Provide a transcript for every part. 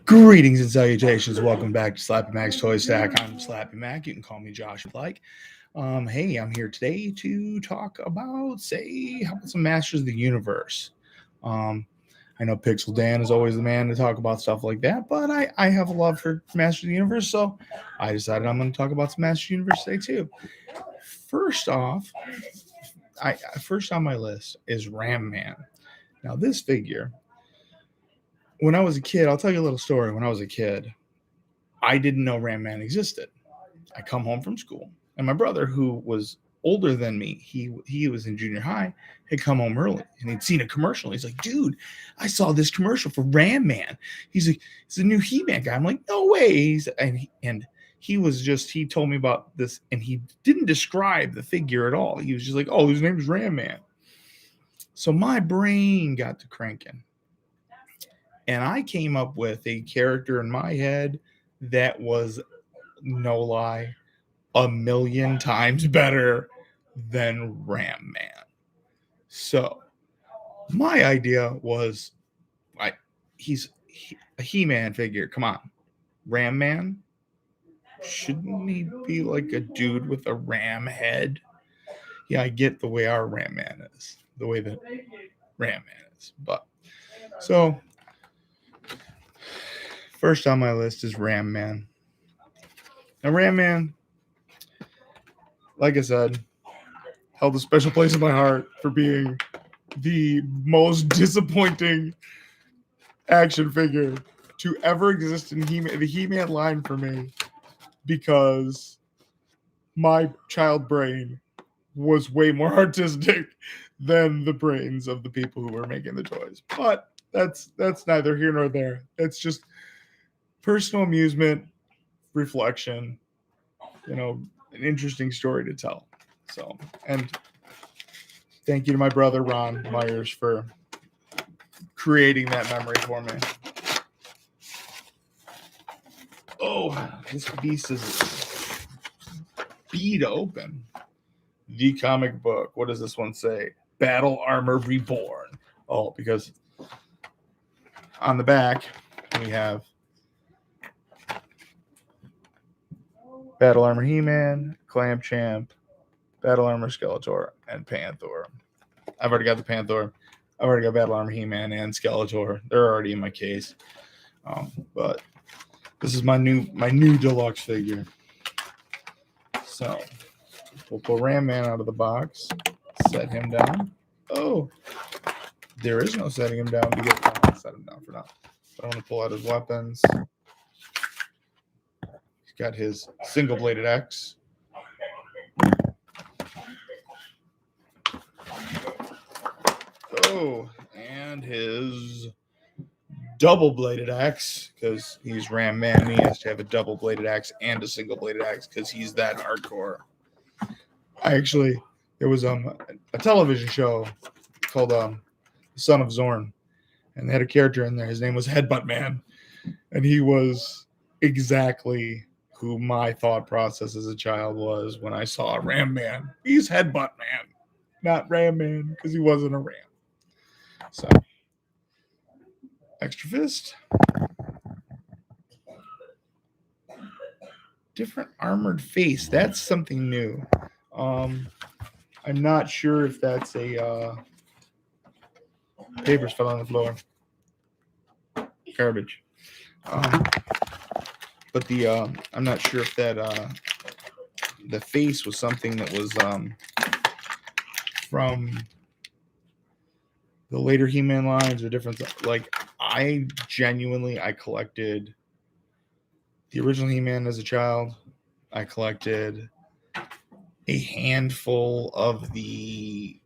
Greetings and salutations. Welcome back to Slappy Mac's Toy Stack. I'm Slappy Mac. You can call me Josh if you like. Hey, I'm here today to talk about, how about some Masters of the Universe? I know Pixel Dan is always the man to talk about stuff like that, but I have a love for Masters of the Universe, so I decided I'm going to talk about some Masters of the Universe today too. First off, first on my list is Ramman. Now, this figure, when I was a kid, I'll tell you a little story. When I was a kid, I didn't know Ramman existed. I come home from school, and my brother, who was older than me, he was in junior high, had come home early, and he'd seen a commercial. He's like, dude, I saw this commercial for Ramman. He's like, it's a new He-Man guy. I'm like, no way. He told me about this, and he didn't describe the figure at all. He was just like, oh, his name is Ramman. So my brain got to cranking. And I came up with a character in my head that was, no lie, 1,000,000 times better than Ramman. So my idea was, he's a He-Man figure. Come on, Ramman? Shouldn't he be like a dude with a ram head? Yeah, I get the way our Ramman is, the way that Ramman is. But so first on my list is Ramman. Now, Ramman, like I said, held a special place in my heart for being the most disappointing action figure to ever exist in the He-Man line for me, because my child brain was way more artistic than the brains of the people who were making the toys. But that's neither here nor there. It's just personal amusement, reflection, an interesting story to tell. So, and thank you to my brother Ron Myers for creating that memory for me. Oh, this beast is beat open. The comic book. What does this one say? Battle Armor Reborn. Oh, because on the back we have Battle Armor He-Man, Clamp Champ, Battle Armor Skeletor, and Panther. I've already got the Panther. I've already got Battle Armor He-Man and Skeletor. They're already in my case. But this is my new deluxe figure. So we'll pull Ramman out of the box, set him down. Oh, there is no setting him down to get down. I'll set him down for now. But I want to pull out his weapons. He's got his single-bladed axe. Oh, and his double-bladed axe, because he's Ramman. He has to have a double-bladed axe and a single-bladed axe because he's that hardcore. There was a television show called The Son of Zorn, and they had a character in there. His name was Headbutt Man, and he was exactly who my thought process as a child was when I saw Ramman. He's Headbutt Man, not Ramman, because he wasn't a ram. So, extra fist. Different armored face. That's something new. I'm not sure if that's a papers fell on the floor. Garbage. But I'm not sure if that the face was something that was from the later He-Man lines or different. Like, I collected the original He-Man as a child. I collected a handful of the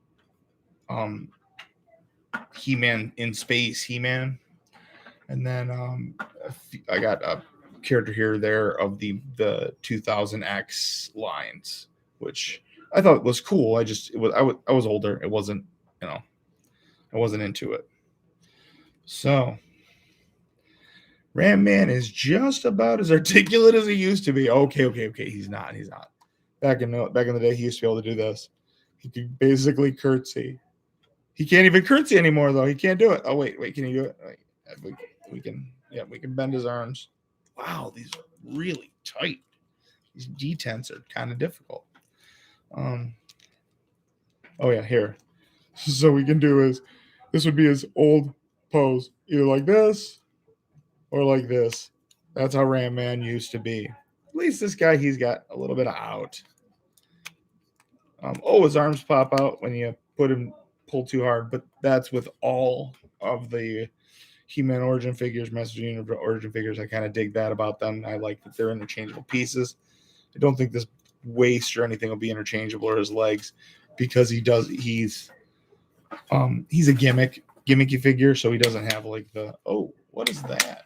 He-Man in space He-Man, and then I got a character here or there of the 2000X lines, which I thought was cool. I was older. It wasn't, I wasn't into it. So Ramman is just about as articulate as he used to be. Okay. He's not. Back in the day, he used to be able to do this. He could basically curtsy. He can't even curtsy anymore, though. He can't do it. Oh, wait. Can he do it? Wait. we can bend his arms. Wow, these are really tight. These detents are kind of difficult. Oh yeah, here. So we can do is, this would be his old pose, either like this or like this. That's how Ramman used to be. At least this guy, he's got a little bit of out. His arms pop out when you pull too hard, but that's with all of the He-Man origin figures, Master Universe origin figures. I kind of dig that about them. I like that they're interchangeable pieces. I don't think this waist or anything will be interchangeable, or his legs, because he's a gimmicky figure, so he doesn't have like the, oh, what is that?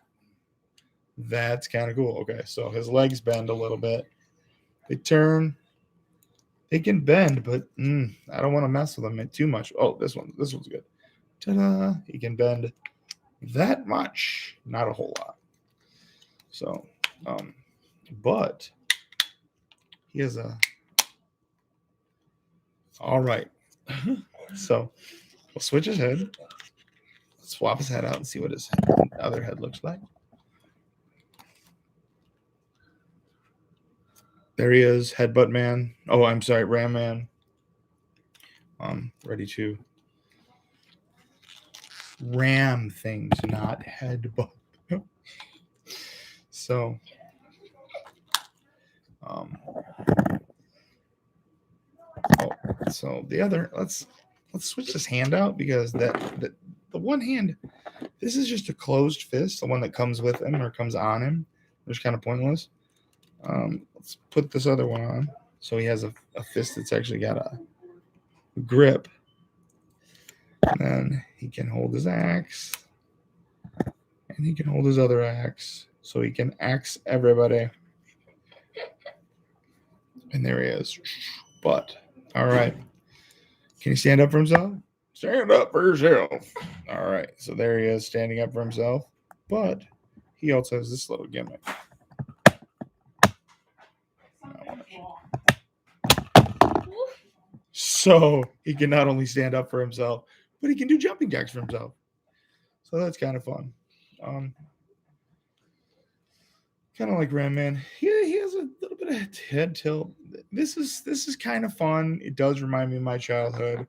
That's kind of cool. Okay, so his legs bend a little bit. They turn. They can bend, but I don't want to mess with them too much. Oh, this one's good. Ta-da! He can bend that much, not a whole lot. So, but he has a. All right. So we'll switch his head. Let's swap his head out and see what his other head looks like. There he is, Headbutt Man. Oh, I'm sorry, Ram Man. Ready to ram things, not headbutt. So, so the other, let's switch this hand out, because the one hand, this is just a closed fist. The one that comes with him or comes on him, which is kind of pointless. Let's put this other one on, so he has a fist that's actually got a grip, and then he can hold his axe, and he can hold his other axe, so he can axe everybody. And there he is. But all right, can he stand up for himself? Stand up for yourself. All right, so there he is, standing up for himself, but he also has this little gimmick. So he can not only stand up for himself, but he can do jumping jacks for himself. So that's kind of fun. Kind of like Ramman. He has a little bit of head tilt. This is kind of fun. It does remind me of my childhood.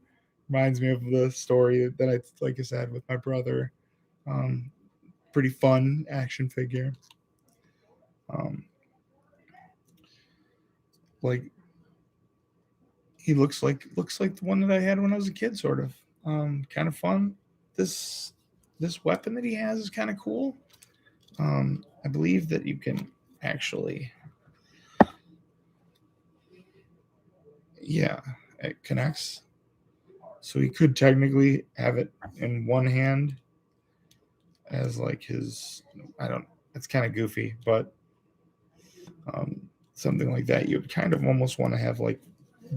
Reminds me of the story that I, like I said, with my brother. Pretty fun action figure. Like he looks like the one that I had when I was a kid, sort of. Kind of fun. This weapon that he has is kind of cool. I believe that you can actually, yeah, it connects. So he could technically have it in one hand as like his, it's kind of goofy, but something like that you would kind of almost want to have like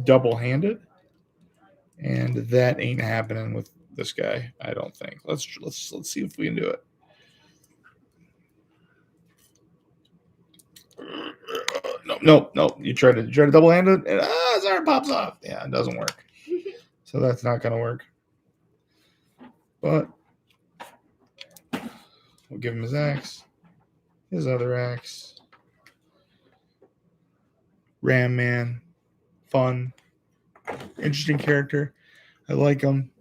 double-handed, and that ain't happening with this guy, I don't think. Let's see if we can do it. No. You try to double-handed, and his arm pops off. Yeah, it doesn't work. So that's not going to work. But we'll give him his axe, his other axe. Ramman, fun, interesting character. I like him.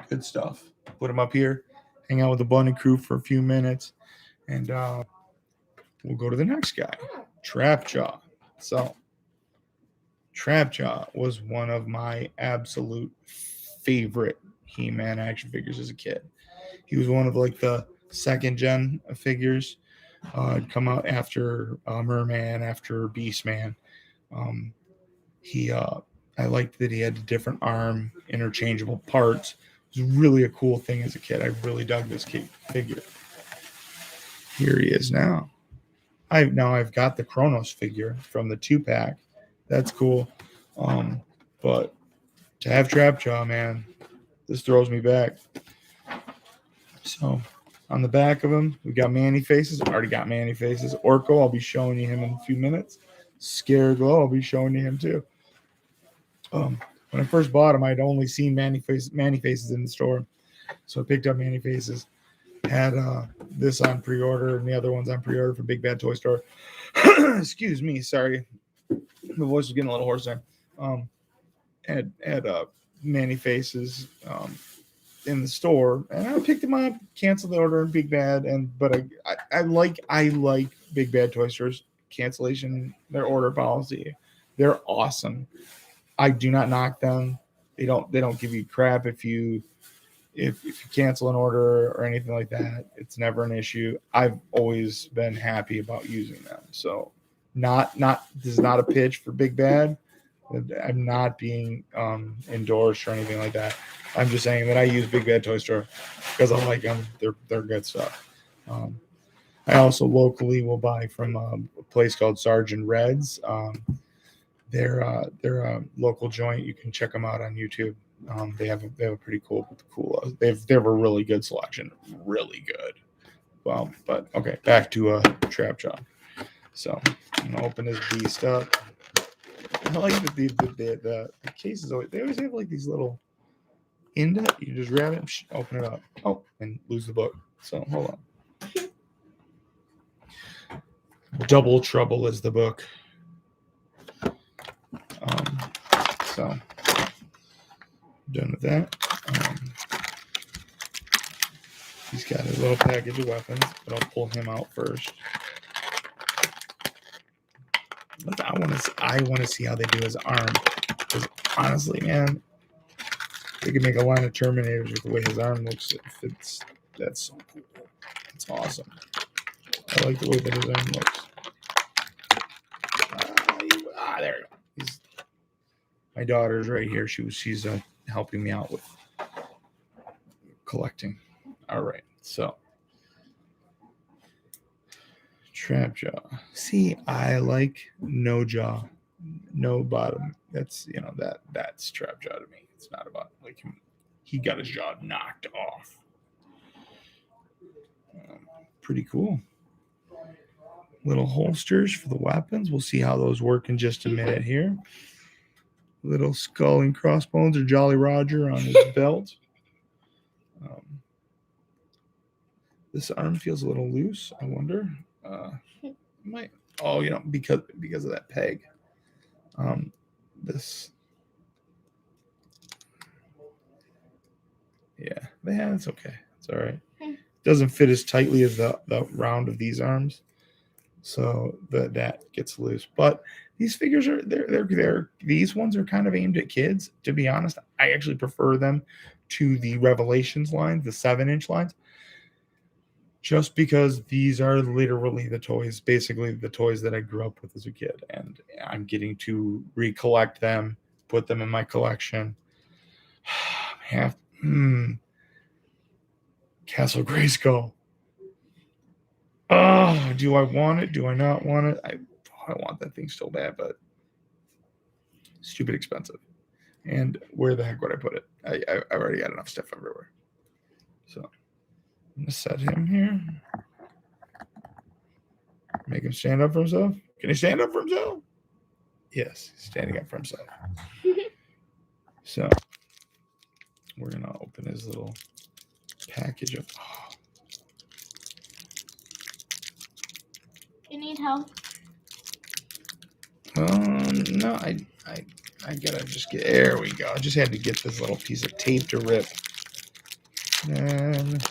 Good stuff. Put him up here, hang out with the Bunny crew for a few minutes, and we'll go to the next guy, Trapjaw. So, Trapjaw was one of my absolute favorite He-Man action figures as a kid. He was one of like the second gen figures. Come out after Merman, after Beastman. I liked that he had a different arm, interchangeable parts. It was really a cool thing as a kid. I really dug this figure. Here he is now. I've got the Kronos figure from the 2-pack. That's cool. But to have Trapjaw, man, this throws me back. So on the back of him, we got Manny faces. I already got Manny faces. Orko, I'll be showing you him in a few minutes. Scareglow, I'll be showing you him too. When I first bought him, I'd only seen Manny faces in the store, so I picked up Manny faces. Had this on pre-order and the other ones on pre-order for Big Bad Toy Store. Excuse me, sorry, my voice was getting a little hoarse there. Had Manny Faces in the store, and I picked them up, canceled the order in Big Bad, but I like Big Bad Toy Store's cancellation, their order policy. They're awesome. I do not knock them. They don't give you crap if you cancel an order or anything like that. It's never an issue. I've always been happy about using them. So this is not a pitch for Big Bad. I'm not being endorsed or anything like that. I'm just saying that I use Big Bad Toy Store because I like them. They're good stuff. I also locally will buy from a place called Sergeant Reds. They're a local joint. You can check them out on YouTube. They have a pretty cool. They have a really good selection. Really good. Well, but okay, back to Trap Jaw. So I'm gonna open this beast up. I like that the cases they always have like these little indent. You just grab it, open it up, and lose the book. So hold on. Double Trouble is the book. So done with that. He's got his little package of weapons, but I'll pull him out first. But I want to see how they do his arm, because honestly, man, they could make a line of Terminators with the way his arm looks. That's so cool. It's awesome. I like the way that his arm looks. There you go. My daughter's right here. She's helping me out with collecting. All right, so Trap Jaw. See, I like no jaw, no bottom. That's that's Trap Jaw to me. It's not about like him. He got his jaw knocked off. Pretty cool. Little holsters for the weapons. We'll see how those work in just a minute here. Little skull and crossbones or Jolly Roger on his belt. This arm feels a little loose. I wonder. Might. Oh, because of that peg. This. Yeah, it's okay. It's all right. Doesn't fit as tightly as the round of these arms, so that gets loose. But these figures are these ones are kind of aimed at kids. To be honest, I actually prefer them to the Revelations lines, the 7-inch lines, just because these are literally the toys, basically the toys that I grew up with as a kid, and I'm getting to recollect them, put them in my collection. Castle Grayskull. Oh, do I want it? Do I not want it? I want that thing so bad, but stupid expensive. And where the heck would I put it? I already got enough stuff everywhere. So I'm gonna set him here. Make him stand up for himself. Can he stand up for himself? Yes, he's standing up for himself. So we're gonna open his little package of. You need help? No, I gotta just get. There we go. I just had to get this little piece of tape to rip. And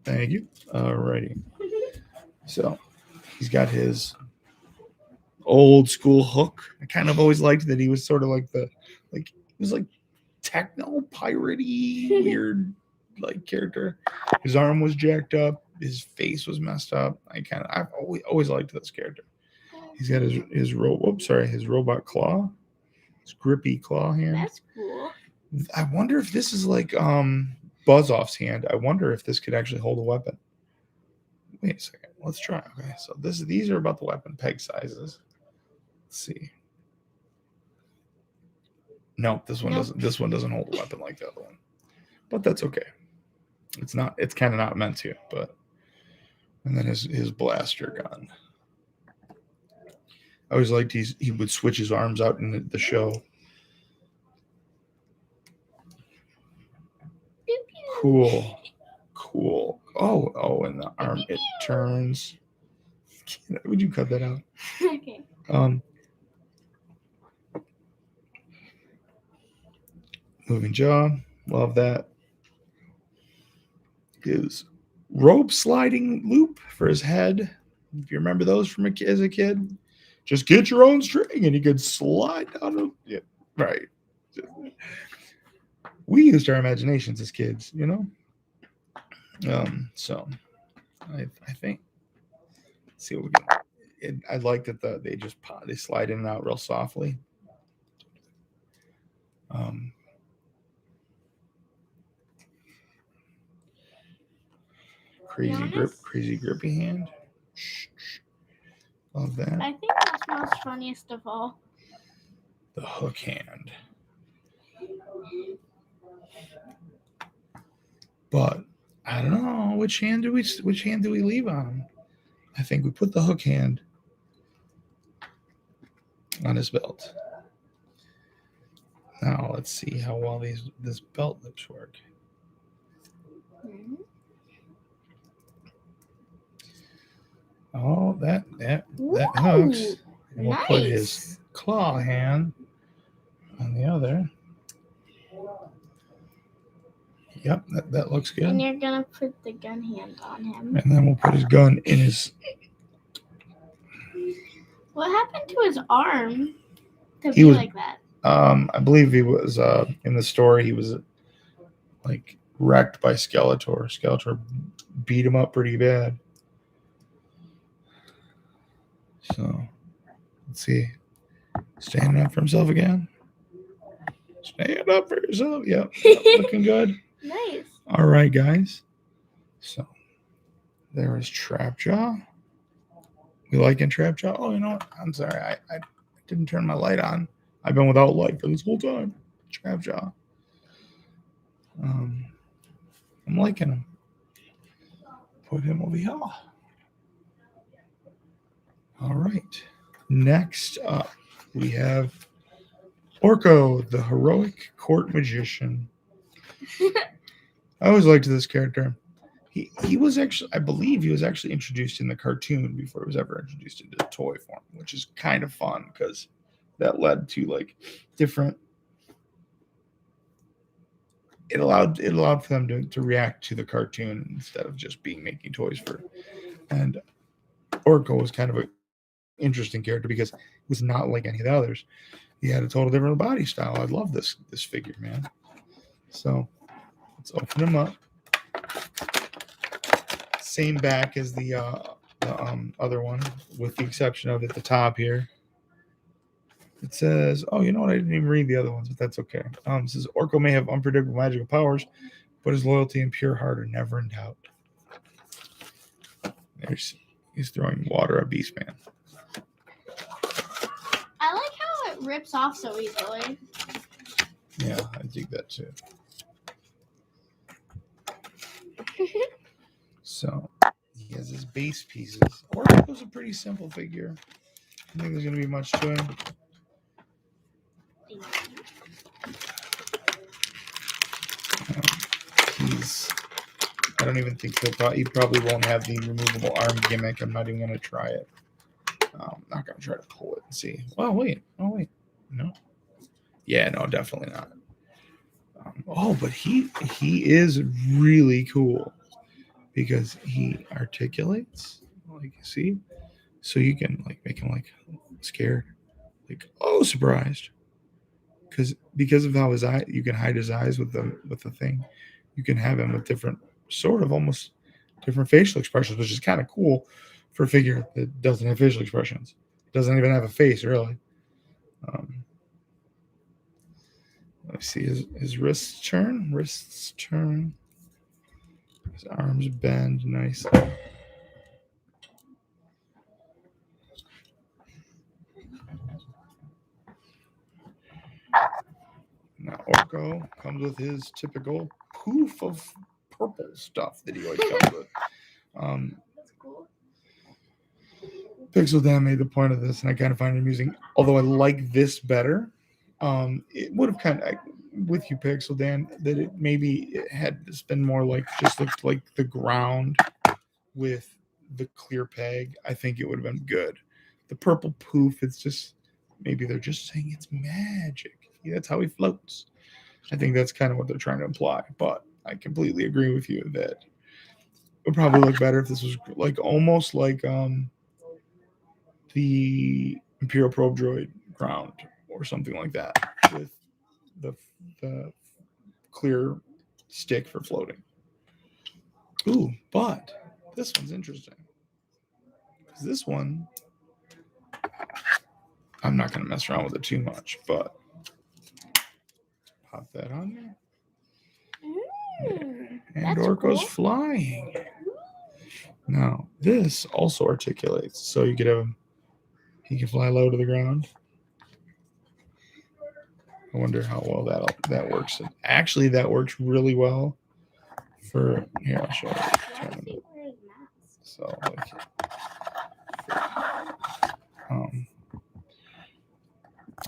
thank you. Alrighty. So he's got his old school hook. I kind of always liked that he was sort of like he was like techno piratey weird like character. His arm was jacked up. His face was messed up. I've always liked this character. He's got his robot claw. His grippy claw hand. That's cool. I wonder if this is like Buzz-Off's hand. I wonder if this could actually hold a weapon. Wait a second. Let's try. Okay, so these are about the weapon peg sizes. Let's see. No, this one doesn't. This one doesn't hold a weapon like the other one. But that's okay. It's not. It's kind of not meant to. But and then his blaster gun. I always liked he would switch his arms out in the show. Cool. Oh, and the arm, it turns. Would you cut that out? Okay. Moving jaw. Love that. His rope sliding loop for his head. If you remember those from as a kid, just get your own string and you could slide down. Yeah, right. We used our imaginations as kids, you know. So I think. Let's see what we can. I like that they slide in and out real softly. Crazy grippy hand. Love that. I think that's most funniest of all. The hook hand. But I don't know which hand do we leave on? I think we put the hook hand on his belt. Now let's see how well this belt lips work. Mm-hmm. Oh, that hooks. And we'll put his claw hand on the other. Yep, that looks good. And you're gonna put the gun hand on him. And then we'll put his gun in his. What happened to his arm to be like that? I believe he was in the story. He was like wrecked by Skeletor. Skeletor beat him up pretty bad. So let's see. Standing up for himself again. Stand up for yourself. Yep, looking good. Nice. All right, guys. So there is Trapjaw. We liking Trapjaw? Oh, you know what? I'm sorry. I didn't turn my light on. I've been without light for this whole time. Trapjaw. I'm liking him. Put him over here. All right. Next up, we have Orko, the heroic court magician. I always liked this character. He was actually, I believe he was actually introduced in the cartoon before he was ever introduced into the toy form, which is kind of fun because that led to like different. It allowed for them to react to the cartoon instead of just making toys for. And Orko was kind of an interesting character because he was not like any of the others. He had a total different body style. I love this figure, man. So let's open him up. Same back as the other one, with the exception of at the top here. It says, oh, you know what? I didn't even read the other ones, but that's okay. It says, Orko may have unpredictable magical powers, but his loyalty and pure heart are never in doubt. He's throwing water at Beastman. I like how it rips off so easily. Yeah, I dig that too. So he has his base pieces. Orko's a pretty simple figure. I don't think there's going to be much to him. I don't even think he probably won't have the removable arm gimmick. I'm not even going to try it. I'm not going to try to pull it and see. Oh, wait. No. Yeah, no, definitely not. But he is really cool because he articulates, like, see? So you can like make him like scared, like, oh, surprised. Because of how his eye, you can hide his eyes with the thing. You can have him with different almost different facial expressions, which is kind of cool for a figure that doesn't have facial expressions. It doesn't even have a face, really. Let's see his wrists turn. His arms bend nicely. Now Orko comes with his typical poof of purple stuff that he always comes with. That's cool. Pixel Dan made the point of this, and I kind of find it amusing. Although I like this better, it would have kind of with you, Pixel Dan, that it had just been more like just looked like the ground with the clear peg. I think it would have been good. The purple poof, it's just maybe they're just saying it's magic. That's how he floats. I think that's kind of what they're trying to imply. But I completely agree with you that it would probably look better if this was like almost like the Imperial Probe Droid ground or something like that with the clear stick for floating. Ooh, but this one's interesting. Because this one, I'm not going to mess around with it too much, but pop that on there. And Orko's cool. flying. Now, this also articulates, so you could have him, he can fly low to the ground. I wonder how well that works. Actually, that works really well for, here, I'll show you. So, like, I'm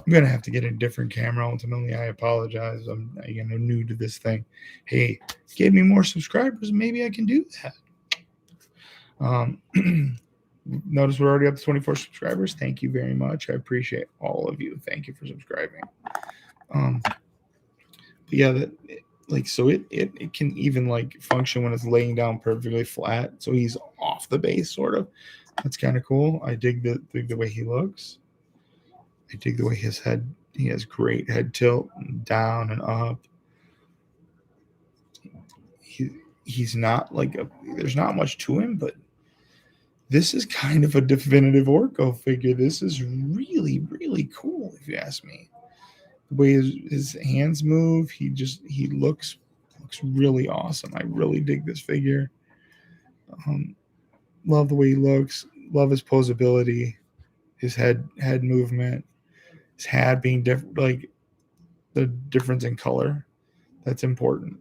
going to have to get a different camera ultimately. I apologize. I'm new to this thing. Hey, give me more subscribers. Maybe I can do that. Notice we're already up to 24 subscribers. Thank you very much. I appreciate all of you. Thank you for subscribing. But yeah, so it can even like function when it's laying down perfectly flat. So he's off the base, sort of. That's kind of cool. I dig the way he looks. I dig the way he has great head tilt, and down and up. He's not like there's not much to him, but this is kind of a definitive Orco figure. This is really, really cool, if you ask me. The way his hands move, he looks really awesome. I really dig this figure. Love the way he looks. Love his posability, his head movement, his hat being different, like the difference in color. That's important.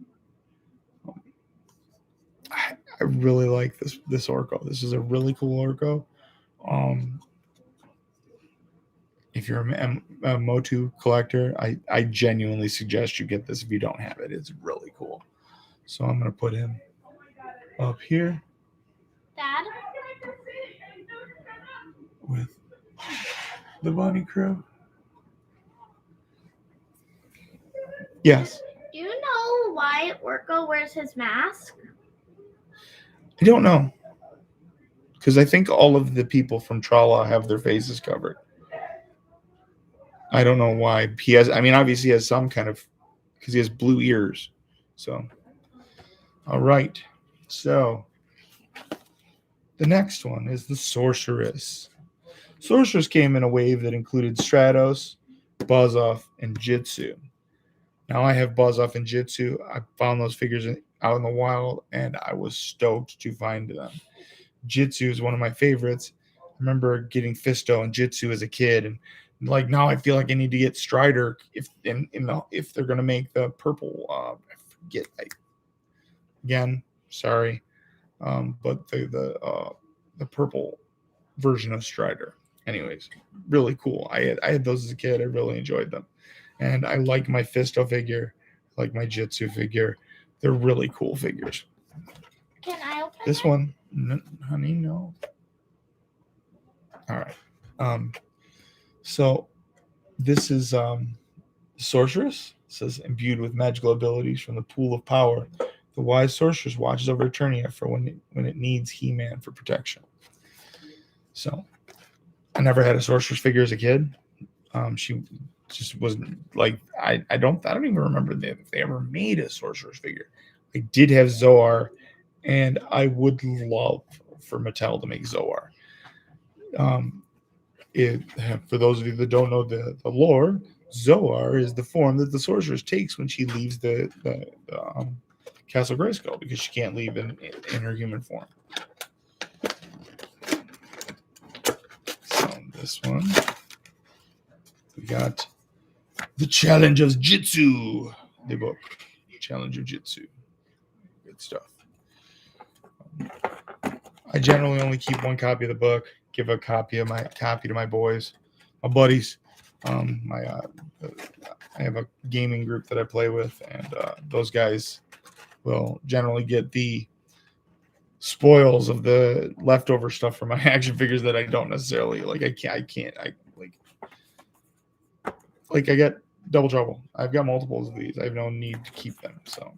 I really like this Orco. This is a really cool Orco. If you're a Motu collector, I genuinely suggest you get this if you don't have it. It's really cool. So I'm going to put him up here. Dad? With the bunny crew. Yes. Do you know why Orko wears his mask? I don't know. Because I think all of the people from Trala have their faces covered. I don't know why. Obviously he has some kind of, because he has blue ears. So, all right. So, the next one is the Sorceress. Sorceress came in a wave that included Stratos, Buzzoff, and Jitsu. Now I have Buzzoff and Jitsu. I found those figures out in the wild, and I was stoked to find them. Jitsu is one of my favorites. I remember getting Fisto and Jitsu as a kid, and like now I feel like I need to get Strider if they're gonna make the purple. I forget. Again, sorry, but the purple version of Strider. Anyways, really cool. I had those as a kid. I really enjoyed them, and I like my Fisto figure, I like my Jitsu figure. They're really cool figures. Can I open This one, honey, no. All right. So this is Sorceress. It says imbued with magical abilities from the pool of power. The wise sorceress watches over Eternia for when it needs He-Man for protection. So I never had a sorceress figure as a kid. She just wasn't like I don't even remember if they ever made a sorceress figure. I did have Zoar, and I would love for Mattel to make Zoar. For those of you that don't know the lore, Zoar is the form that the sorceress takes when she leaves the Castle Grayskull, because she can't leave in her human form. So this one, we got the Challenge of Jitsu, the book, Challenge of Jitsu. Good stuff. I generally only keep one copy of the book. Give a copy to my boys, my buddies. I I have a gaming group that I play with, and those guys will generally get the spoils of the leftover stuff from my action figures that I don't necessarily like. I get double trouble. I've got multiples of these. I have no need to keep them. So,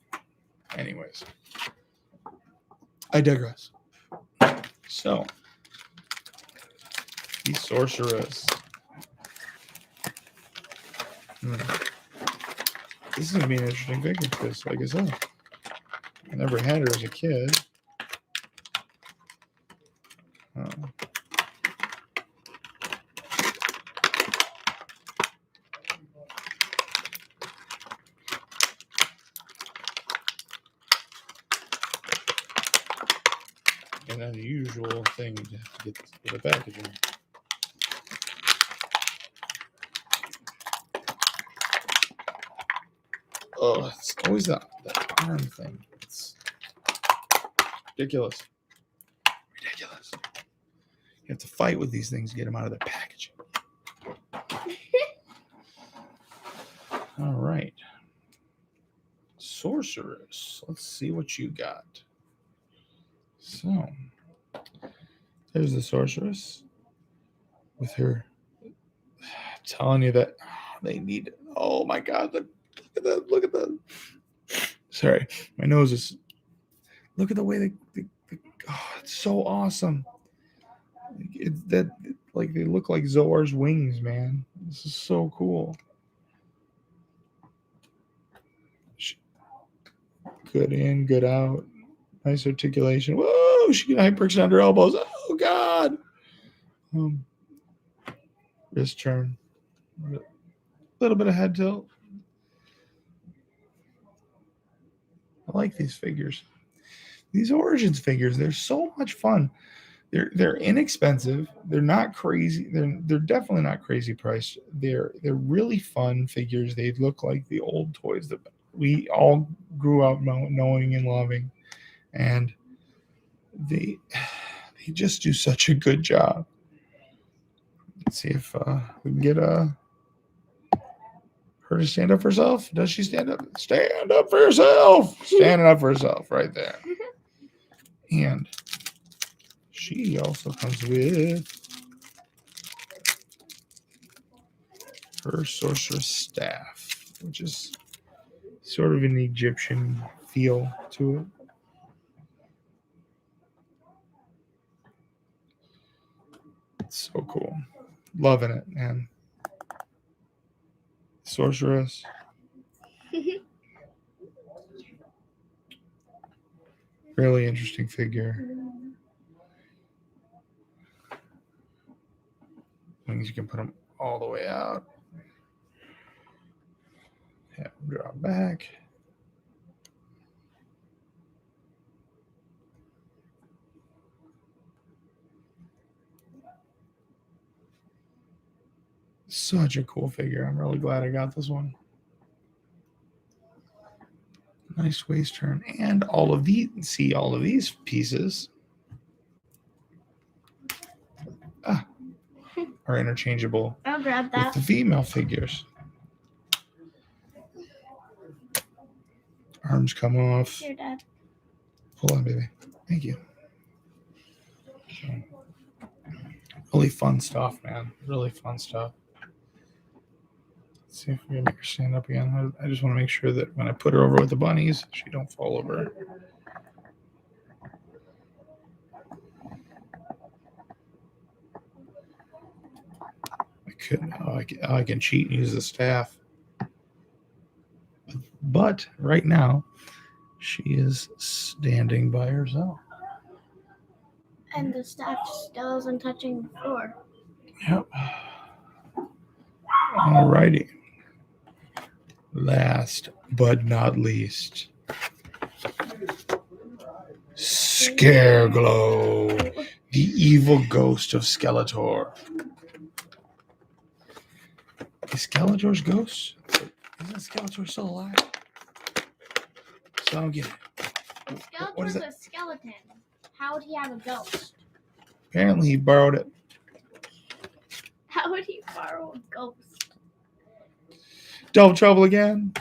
anyways, I digress. So, the Sorceress. This is gonna be an interesting figure because, like I said, I never had her as a kid. An unusual thing to get with a packaging. Oh, it's always that arm thing. It's ridiculous. Ridiculous. You have to fight with these things to get them out of their packaging. All right. Sorceress. Let's see what you got. So, there's the Sorceress with her. I'm telling you that they need. Oh my God! Look at that! Look at that! Sorry, my nose is. Look at the way they oh, it's so awesome. They look like Zoar's wings, man. This is so cool. Good in, good out. Nice articulation. Whoa, she can hyperextend her elbows. Oh God. Wrist turn. A little bit of head tilt. I like these figures. These Origins figures, they're so much fun. They're inexpensive. They're not crazy. They're definitely not crazy priced. They're really fun figures. They look like the old toys that we all grew up knowing and loving, and they just do such a good job. Let's see if we can get her to stand up for herself. Does she stand up? Stand up for yourself. Standing up for herself right there. And she also comes with her Sorceress staff, which is sort of an Egyptian feel to it. It's so cool. Loving it, man. Sorceress. Really interesting figure. Wings, you can put them all the way out. Yeah, drop back. Such a cool figure. I'm really glad I got this one. Nice waist turn. And all of these pieces are interchangeable. I'll grab that. With the female figures. Arms come off. Here, Dad. Hold on, baby. Thank you. Really fun stuff, man. Really fun stuff. Let's see if we can make her stand up again. I just want to make sure that when I put her over with the bunnies, she don't fall over. I can cheat and use the staff. But right now, she is standing by herself. And the staff still isn't touching the floor. Yep. Alrighty. Last but not least, Scareglow, the evil ghost of Skeletor. Is Skeletor's ghost? Isn't Skeletor still alive? So I don't get it. Skeletor's a skeleton. How would he have a ghost? Apparently he borrowed it. How would he borrow a ghost? Double trouble again.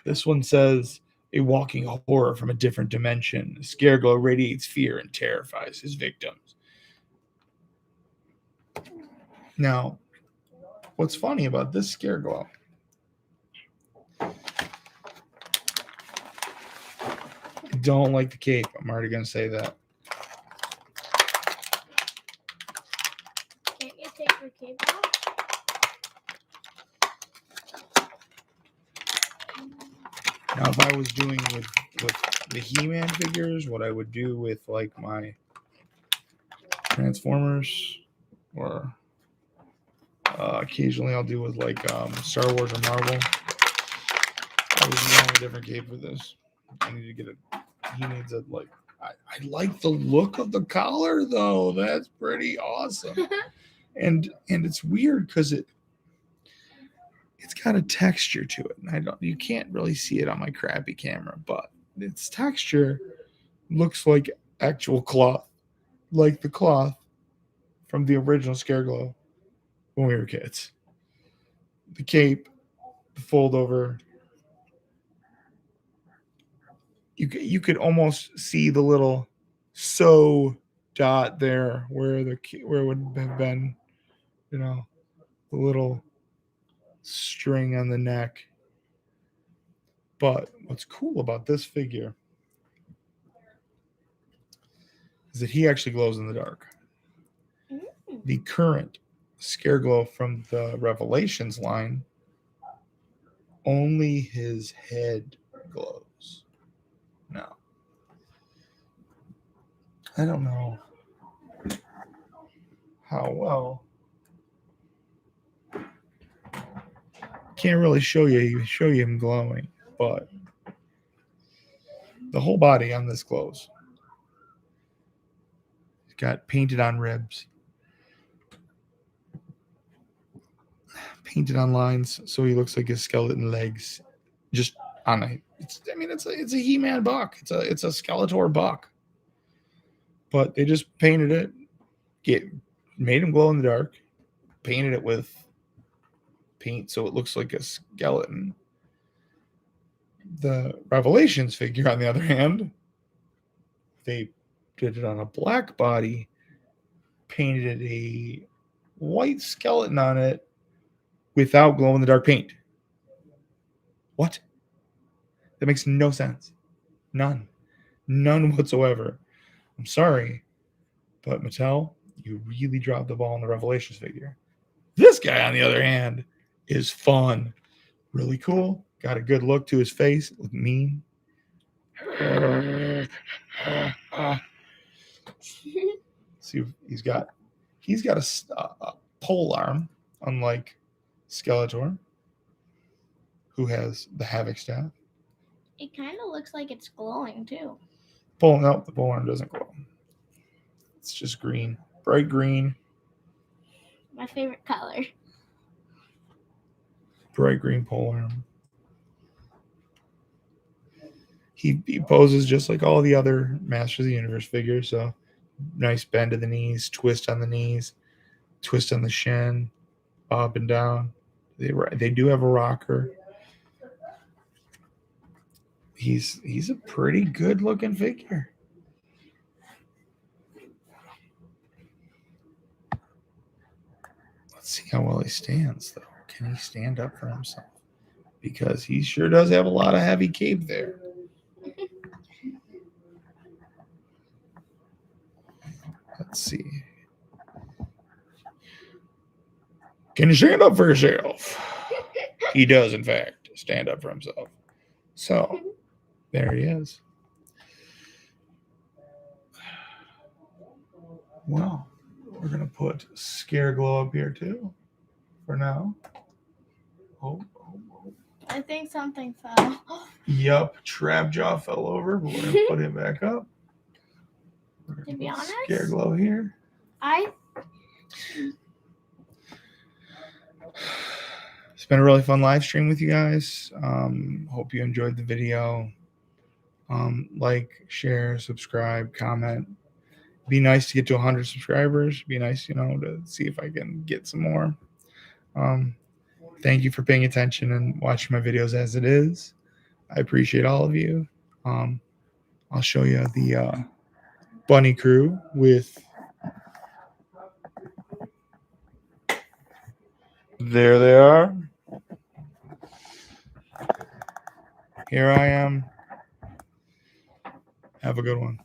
This one says, a walking horror from a different dimension. Scareglow radiates fear and terrifies his victims. Now, what's funny about this Scareglow? I don't like the cape. I'm already going to say that. Can't you take your cape off? Now, if I was doing with the He-Man figures, what I would do with like my Transformers, or occasionally I'll do with like Star Wars or Marvel. I was using a different cape for this. I need to get it. He needs a like. I like the look of the collar though. That's pretty awesome. and it's weird because it's got a texture to it. And you can't really see it on my crappy camera, but its texture looks like actual cloth, like the cloth from the original Scareglow when we were kids. The cape, the fold over. You could almost see the little sew dot there where it would have been, the little string on the neck. But what's cool about this figure is that he actually glows in the dark. The current Scareglow from the Revelations line, only his head glows. Now, I don't know how well. Can't really show you him glowing, but the whole body on this glows. It's got painted on ribs, painted on lines, so he looks like his skeleton legs. Just on a, it's a He-Man buck. It's a Skeletor buck, but they just painted it, made him glow in the dark, painted it with paint so it looks like a skeleton. The Revelations figure, on the other hand, they did it on a black body, painted a white skeleton on it without glow in the dark paint. What? That makes no sense. None whatsoever. I'm sorry, but Mattel, you really dropped the ball on the Revelations figure. This guy, on the other hand, is fun. Really cool. Got a good look to his face. Look mean. See, he's got a pole arm, unlike Skeletor, who has the Havoc staff. It kind of looks like it's glowing too. No, the pole arm doesn't glow. It's just green, bright green. My favorite color. Bright green pole arm. He poses just like all the other Masters of the Universe figures. So nice bend to the knees, twist on the knees, twist on the shin, up and down. They do have a rocker. He's a pretty good looking figure. Let's see how well he stands though. Can he stand up for himself? Because he sure does have a lot of heavy cape there. Let's see. Can you stand up for yourself? He does, in fact, stand up for himself. So, there he is. Well, we're going to put Scareglow up here, too, for now. Oh. I think something fell. Yup, Trapjaw fell over, but we're going to put him back up. To be honest, Scareglow here. It's been a really fun live stream with you guys. Hope you enjoyed the video. Like, share, subscribe, comment. Be nice to get to 100 subscribers. Be nice, to see if I can get some more. Thank you for paying attention and watching my videos as it is. I appreciate all of you. I'll show you the bunny crew with. There they are. Here I am. Have a good one.